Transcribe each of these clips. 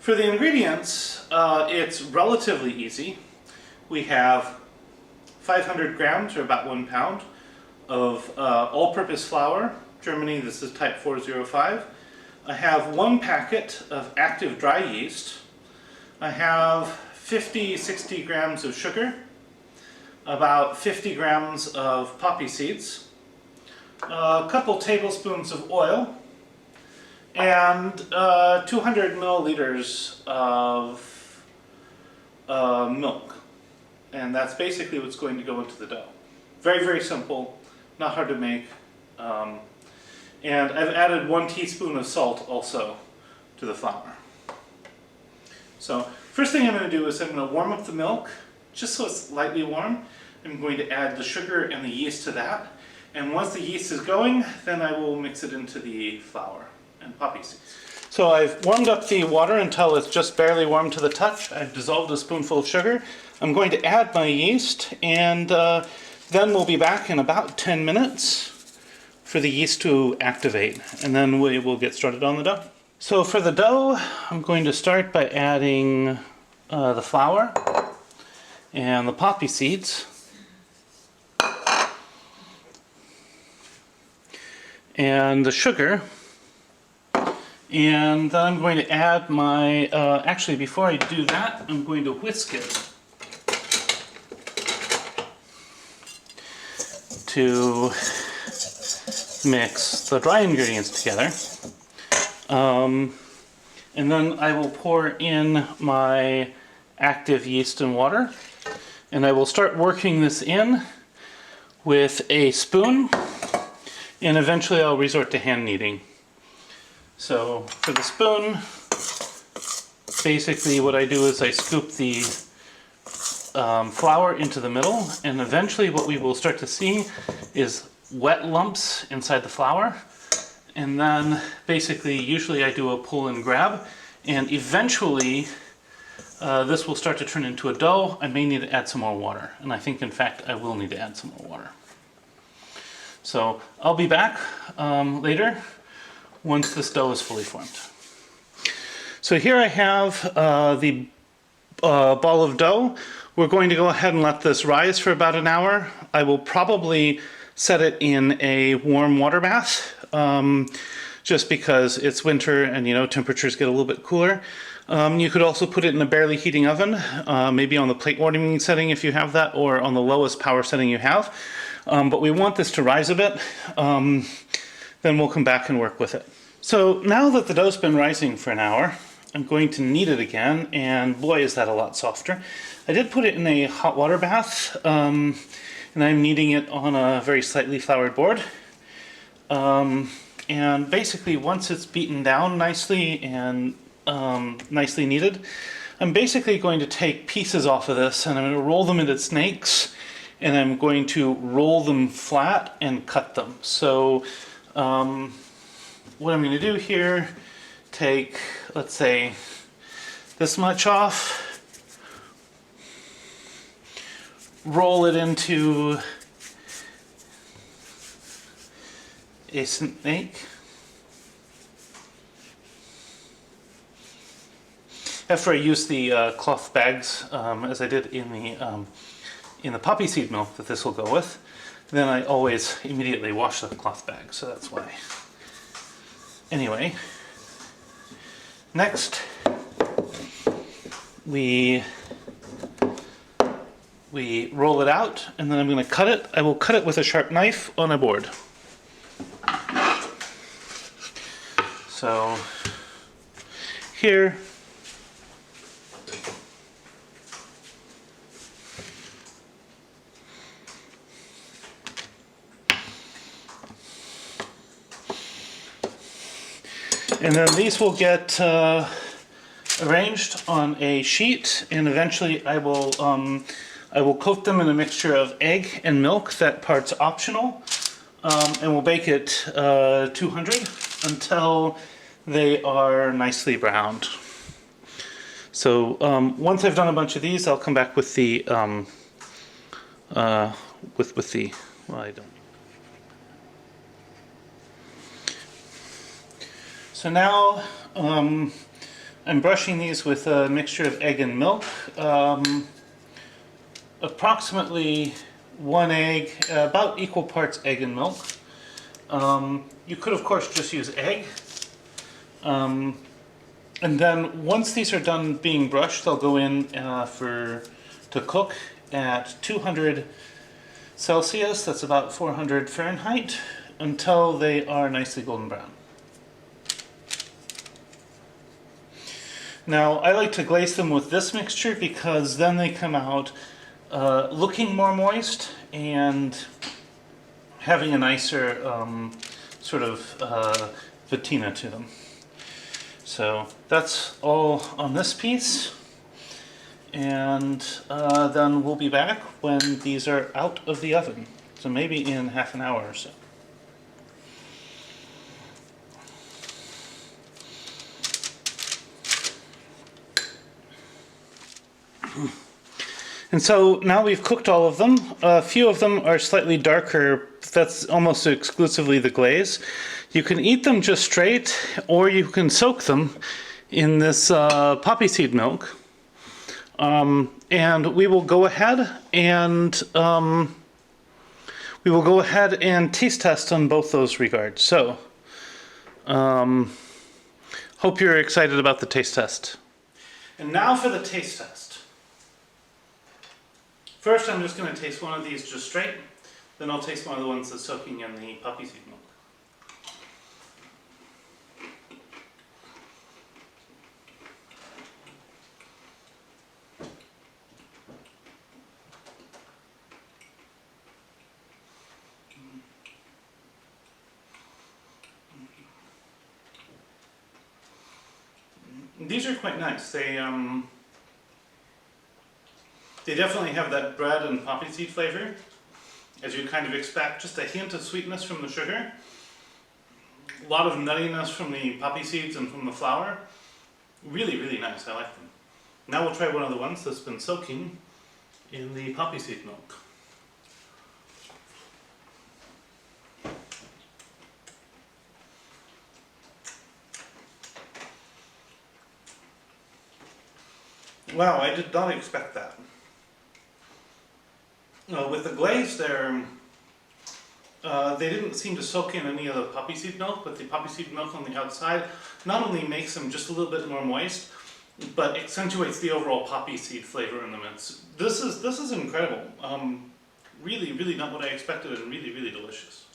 For the ingredients, it's relatively easy. We have 500 grams, or about 1 pound, of all-purpose flour. Germany, this is type 405. I have 1 packet of active dry yeast. I have 50-60 grams of sugar, about 50 grams of poppy seeds, a couple tablespoons of oil, and 200 milliliters of milk. And that's basically what's going to go into the dough. Very, very simple, not hard to make. And I've added 1 teaspoon of salt also to the flour. So first thing I'm going to do is I'm going to warm up the milk, just so it's lightly warm. I'm going to add the sugar and the yeast to that. And once the yeast is going, then I will mix it into the flour and poppy seeds. So I've warmed up the water until it's just barely warm to the touch. I've dissolved a spoonful of sugar. I'm going to add my yeast, and then we'll be back in about 10 minutes for the yeast to activate, and then we will get started on the dough. So for the dough, I'm going to start by adding the flour and the poppy seeds. And the sugar. And then I'm going to add my, actually before I do that, I'm going to whisk it to mix the dry ingredients together. And then I will pour in my active yeast and water, and I will start working this in with a spoon, and eventually I'll resort to hand kneading. So for the spoon, basically what I do is I scoop the flour into the middle, and eventually what we will start to see is wet lumps inside the flour. And then basically, usually I do a pull and grab, and eventually this will start to turn into a dough. I may need to add some more water, and I think in fact I will need to add some more water. So I'll be back later once this dough is fully formed. So here I have the ball of dough. We're going to go ahead and let this rise for about an hour. I will probably set it in a warm water bath, just because it's winter and, you know, temperatures get a little bit cooler. You could also put it in a barely heating oven, maybe on the plate warming setting if you have that, or on the lowest power setting you have. But we want this to rise a bit, then we'll come back and work with it. So now that the dough's been rising for an hour, I'm going to knead it again, and boy is that a lot softer. I did put it in a hot water bath, and I'm kneading it on a very slightly floured board. And basically once it's beaten down nicely and nicely kneaded, I'm basically going to take pieces off of this, and I'm going to roll them into snakes, and I'm going to roll them flat and cut them. So what I'm going to do here, take, let's say, this much off, roll it into a snake. After I use the cloth bags, as I did in the poppy seed milk that this will go with, then I always immediately wash the cloth bag, so that's why. Anyway, next we roll it out, and then I'm going to cut it. I will cut it with a sharp knife on a board. So here, and then these will get arranged on a sheet, and eventually I will coat them in a mixture of egg and milk. That part's optional, and we'll bake it 200 until they are nicely browned. So once I've done a bunch of these, I'll come back with the well, I don't. So now I'm brushing these with a mixture of egg and milk. Approximately 1 egg, about equal parts egg and milk. You could of course just use egg. And then once these are done being brushed, they'll go in to cook at 200 Celsius, that's about 400 Fahrenheit, until they are nicely golden brown. Now, I like to glaze them with this mixture because then they come out looking more moist and having a nicer sort of patina to them. So that's all on this piece, and then we'll be back when these are out of the oven, so maybe in half an hour or so. And so now we've cooked all of them. A few of them are slightly darker. That's almost exclusively the glaze. You can eat them just straight, or you can soak them in this poppy seed milk. And we will go ahead and taste test on both those regards. So, hope you're excited about the taste test. And now for the taste test. First, I'm just going to taste one of these just straight. Then I'll taste one of the ones that's soaking in the poppy seed milk. These are quite nice. They definitely have that bread and poppy seed flavor, as you'd kind of expect. Just a hint of sweetness from the sugar. A lot of nuttiness from the poppy seeds and from the flour. Really, really nice. I like them. Now we'll try one of the ones that's been soaking in the poppy seed milk. Wow, I did not expect that. With the glaze there, they didn't seem to soak in any of the poppy seed milk, but the poppy seed milk on the outside not only makes them just a little bit more moist, but accentuates the overall poppy seed flavor in them. This is incredible. Really, really not what I expected, and really, really delicious.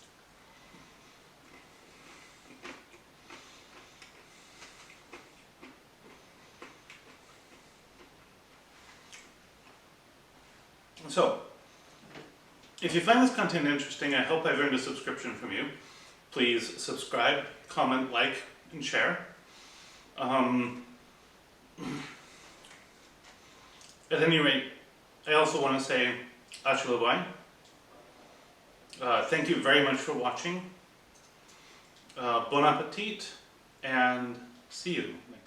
So, if you find this content interesting, I hope I've earned a subscription from you. Please subscribe, comment, like, and share. At any rate, I also want to say Achille. Thank you very much for watching. Bon appetit, and see you next time.